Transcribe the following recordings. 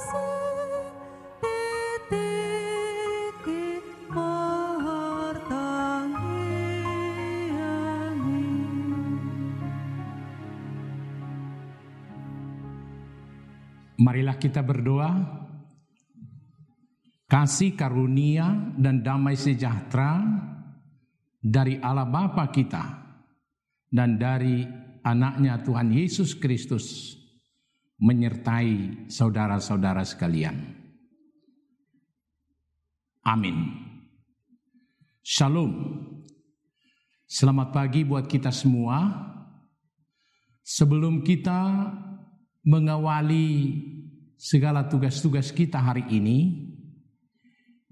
Marilah kita berdoa. Kasih karunia dan damai sejahtera dari Allah Bapa kita dan dari anaknya Tuhan Yesus Kristus menyertai saudara-saudara sekalian. Amin. Shalom. Selamat pagi buat kita semua. Sebelum kita mengawali segala tugas-tugas kita hari ini,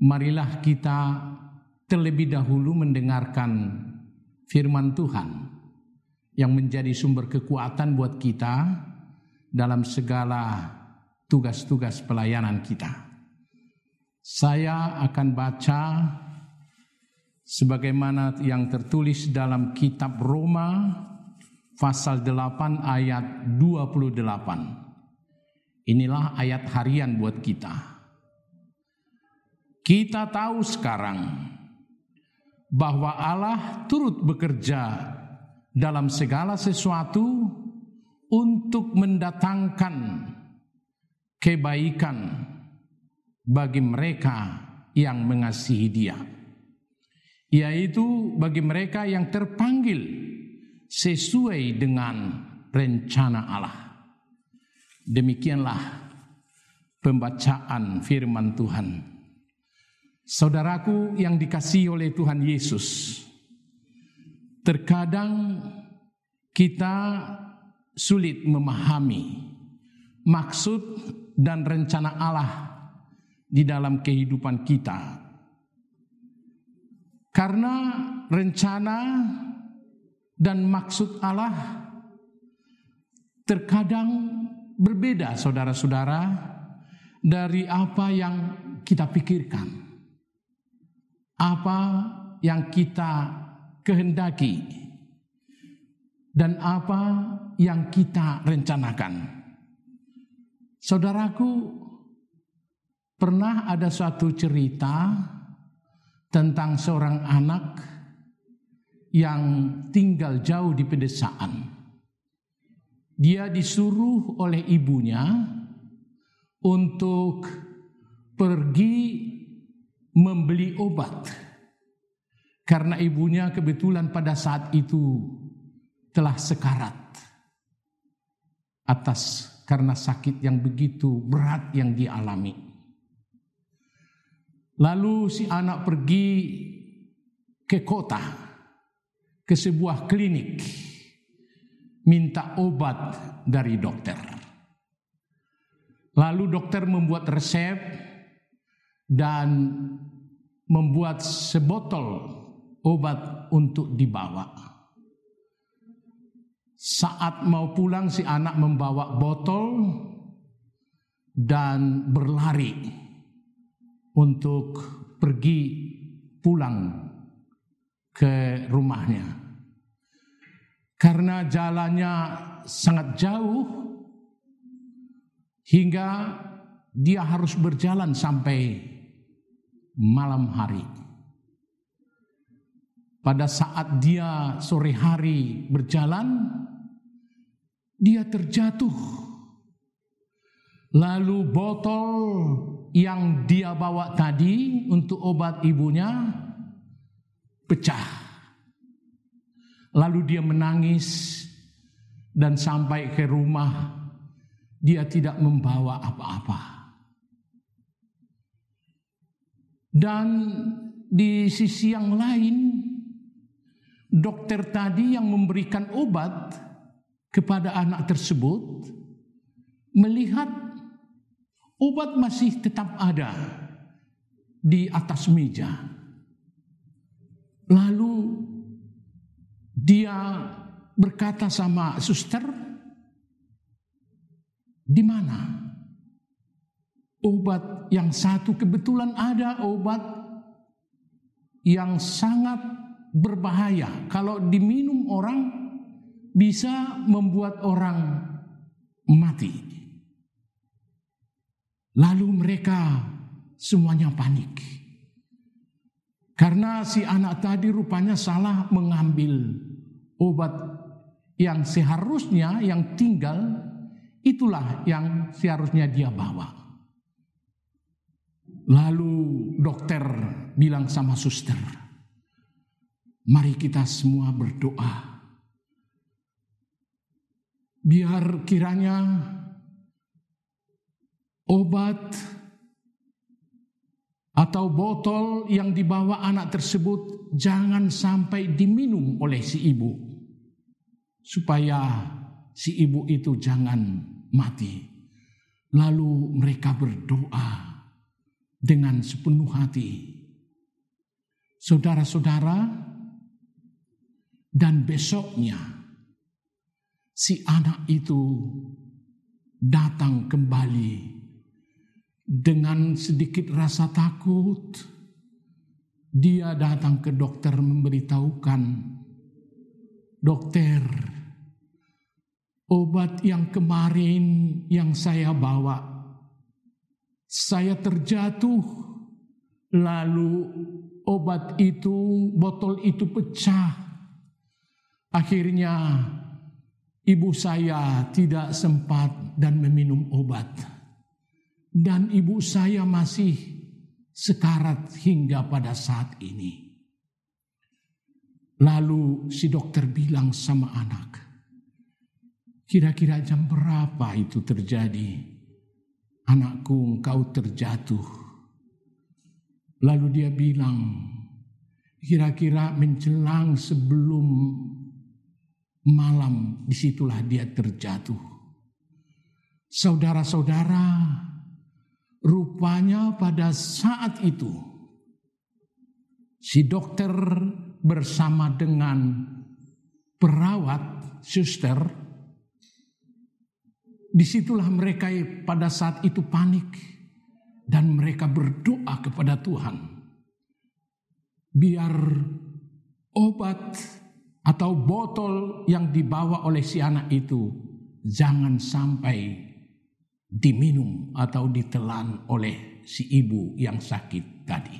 marilah kita terlebih dahulu mendengarkan firman Tuhan yang menjadi sumber kekuatan buat kita dalam segala tugas-tugas pelayanan kita. Saya akan baca sebagaimana yang tertulis dalam kitab Roma pasal 8 ayat 28. Inilah ayat harian buat kita. Kita tahu sekarang bahwa Allah turut bekerja dalam segala sesuatu untuk mendatangkan kebaikan bagi mereka yang mengasihi Dia, yaitu bagi mereka yang terpanggil sesuai dengan rencana Allah. Demikianlah pembacaan firman Tuhan. Saudaraku yang dikasihi oleh Tuhan Yesus, terkadang kita sulit memahami maksud dan rencana Allah di dalam kehidupan kita. Karena rencana dan maksud Allah terkadang berbeda, saudara-saudara, dari apa yang kita pikirkan, apa yang kita kehendaki, dan apa yang kita rencanakan. Saudaraku, pernah ada suatu cerita tentang seorang anak yang tinggal jauh di pedesaan. Dia disuruh oleh ibunya untuk pergi membeli obat, karena ibunya kebetulan pada saat itu telah sekarat karena sakit yang begitu berat yang dialami. Lalu si anak pergi ke kota, ke sebuah klinik, minta obat dari dokter. Lalu dokter membuat resep dan membuat sebotol obat untuk dibawa. Saat mau pulang, si anak membawa botol dan berlari untuk pergi pulang ke rumahnya. Karena jalannya sangat jauh, hingga dia harus berjalan sampai malam hari. Pada saat dia sore hari berjalan, dia terjatuh. Lalu botol yang dia bawa tadi untuk obat ibunya pecah. Lalu dia menangis, dan sampai ke rumah dia tidak membawa apa-apa. Dan di sisi yang lain, dokter tadi yang memberikan obat kepada anak tersebut melihat obat masih tetap ada di atas meja. Lalu dia berkata sama suster, "Di mana obat yang satu? Kebetulan ada obat yang sangat berbahaya. Kalau diminum orang bisa membuat orang mati." Lalu mereka semuanya panik. Karena si anak tadi rupanya salah mengambil obat yang seharusnya yang tinggal, itulah yang seharusnya dia bawa. Lalu dokter bilang sama suster, mari kita semua berdoa. Biar kiranya obat atau botol yang dibawa anak tersebut jangan sampai diminum oleh si ibu, supaya si ibu itu jangan mati. Lalu mereka berdoa dengan sepenuh hati. Saudara-saudara, dan besoknya si anak itu datang kembali dengan sedikit rasa takut. Dia datang ke dokter memberitahukan, dokter, obat yang kemarin yang saya bawa, saya terjatuh, lalu obat itu, botol itu pecah. Akhirnya ibu saya tidak sempat dan meminum obat. Dan ibu saya masih sekarat hingga pada saat ini. Lalu si dokter bilang sama anak, kira-kira jam berapa itu terjadi? Anakku, engkau terjatuh. Lalu dia bilang, kira-kira menjelang sebelum malam, disitulah dia terjatuh. Saudara-saudara, rupanya pada saat itu si dokter bersama dengan perawat, suster, disitulah mereka pada saat itu panik dan mereka berdoa kepada Tuhan. Biar obat atau botol yang dibawa oleh si anak itu jangan sampai diminum atau ditelan oleh si ibu yang sakit tadi.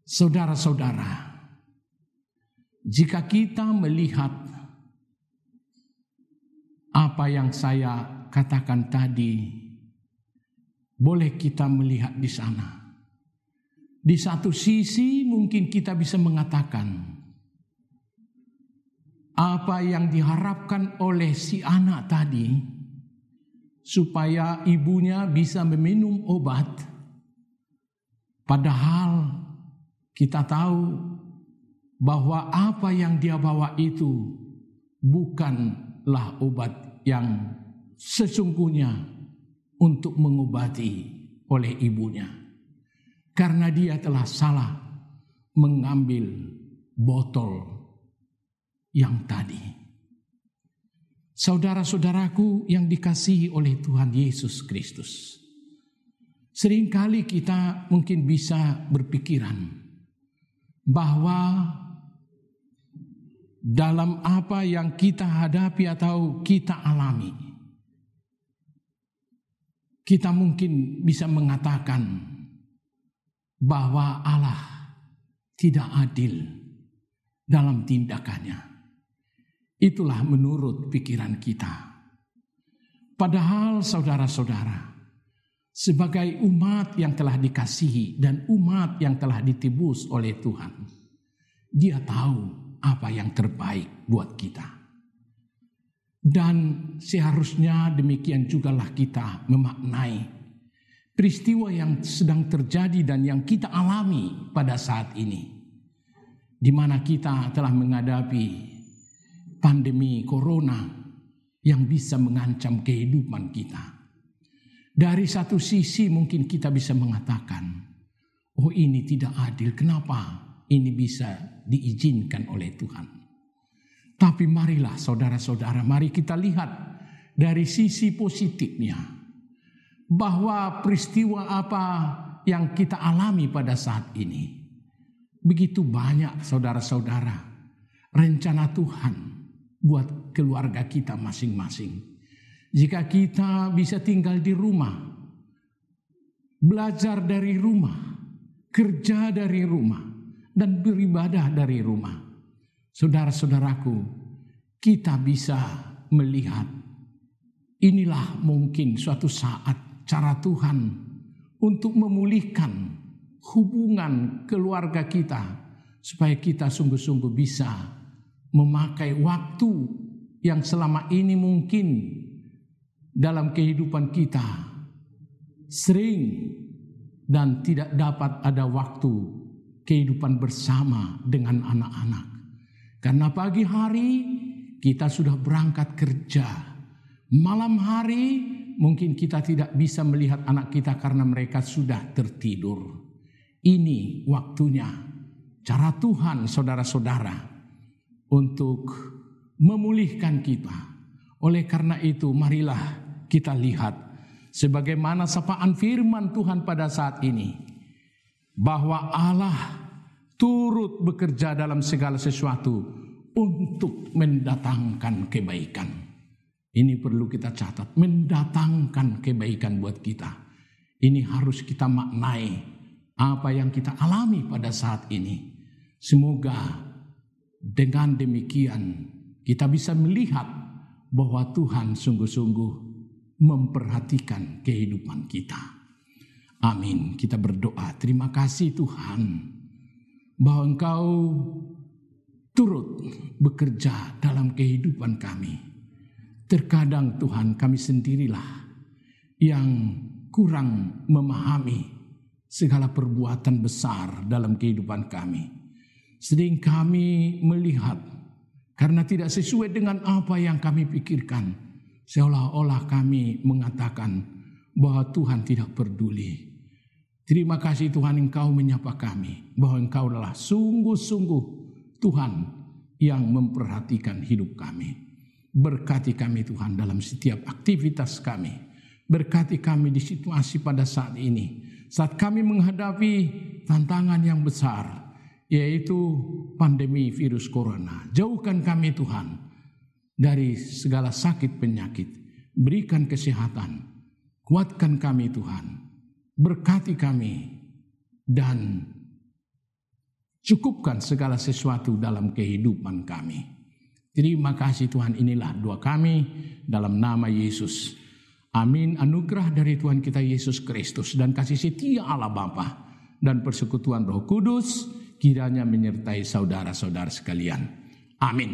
Saudara-saudara, jika kita melihat apa yang saya katakan tadi, boleh kita melihat di sana. Di satu sisi mungkin kita bisa mengatakan apa yang diharapkan oleh si anak tadi supaya ibunya bisa meminum obat. Padahal kita tahu bahwa apa yang dia bawa itu bukanlah obat yang sesungguhnya untuk mengobati oleh ibunya. Karena dia telah salah mengambil botol yang tadi. Saudara-saudaraku yang dikasihi oleh Tuhan Yesus Kristus, seringkali kita mungkin bisa berpikiran bahwa dalam apa yang kita hadapi atau kita alami, kita mungkin bisa mengatakan bahwa Allah tidak adil dalam tindakannya. Itulah menurut pikiran kita. Padahal saudara-saudara, sebagai umat yang telah dikasihi dan umat yang telah ditebus oleh Tuhan, Dia tahu apa yang terbaik buat kita. Dan seharusnya demikian jugalah kita memaknai peristiwa yang sedang terjadi dan yang kita alami pada saat ini, di mana kita telah menghadapi pandemi corona yang bisa mengancam kehidupan kita. Dari satu sisi mungkin kita bisa mengatakan, oh ini tidak adil, kenapa ini bisa diizinkan oleh Tuhan. Tapi marilah saudara-saudara, mari kita lihat dari sisi positifnya, bahwa peristiwa apa yang kita alami pada saat ini, begitu banyak saudara-saudara rencana Tuhan buat keluarga kita masing-masing. Jika kita bisa tinggal di rumah, belajar dari rumah, kerja dari rumah, dan beribadah dari rumah, saudara-saudaraku, kita bisa melihat inilah mungkin suatu saat cara Tuhan untuk memulihkan hubungan keluarga kita, supaya kita sungguh-sungguh bisa memakai waktu yang selama ini mungkin dalam kehidupan kita sering dan tidak dapat ada waktu kehidupan bersama dengan anak-anak. Karena pagi hari kita sudah berangkat kerja, malam hari mungkin kita tidak bisa melihat anak kita karena mereka sudah tertidur. Ini waktunya cara Tuhan, saudara-saudara, untuk memulihkan kita. Oleh karena itu, marilah kita lihat sebagaimana sapaan firman Tuhan pada saat ini, bahwa Allah turut bekerja dalam segala sesuatu untuk mendatangkan kebaikan. Ini perlu kita catat, mendatangkan kebaikan buat kita. Ini harus kita maknai apa yang kita alami pada saat ini. Semoga dengan demikian kita bisa melihat bahwa Tuhan sungguh-sungguh memperhatikan kehidupan kita. Amin. Kita berdoa. Terima kasih Tuhan bahwa Engkau turut bekerja dalam kehidupan kami. Terkadang Tuhan, kami sendirilah yang kurang memahami segala perbuatan besar dalam kehidupan kami. Sering kami melihat karena tidak sesuai dengan apa yang kami pikirkan, seolah-olah kami mengatakan bahwa Tuhan tidak peduli. Terima kasih Tuhan, Engkau menyapa kami bahwa Engkau adalah sungguh-sungguh Tuhan yang memperhatikan hidup kami. Berkati kami Tuhan dalam setiap aktivitas kami. Berkati kami di situasi pada saat ini, saat kami menghadapi tantangan yang besar, yaitu pandemi virus corona. Jauhkan kami Tuhan dari segala sakit penyakit. Berikan kesehatan. Kuatkan kami Tuhan. Berkati kami. Dan cukupkan segala sesuatu dalam kehidupan kami. Terima kasih Tuhan, inilah doa kami dalam nama Yesus. Amin. Anugerah dari Tuhan kita Yesus Kristus dan kasih setia Allah Bapa dan persekutuan Roh Kudus kiranya menyertai saudara-saudara sekalian. Amin.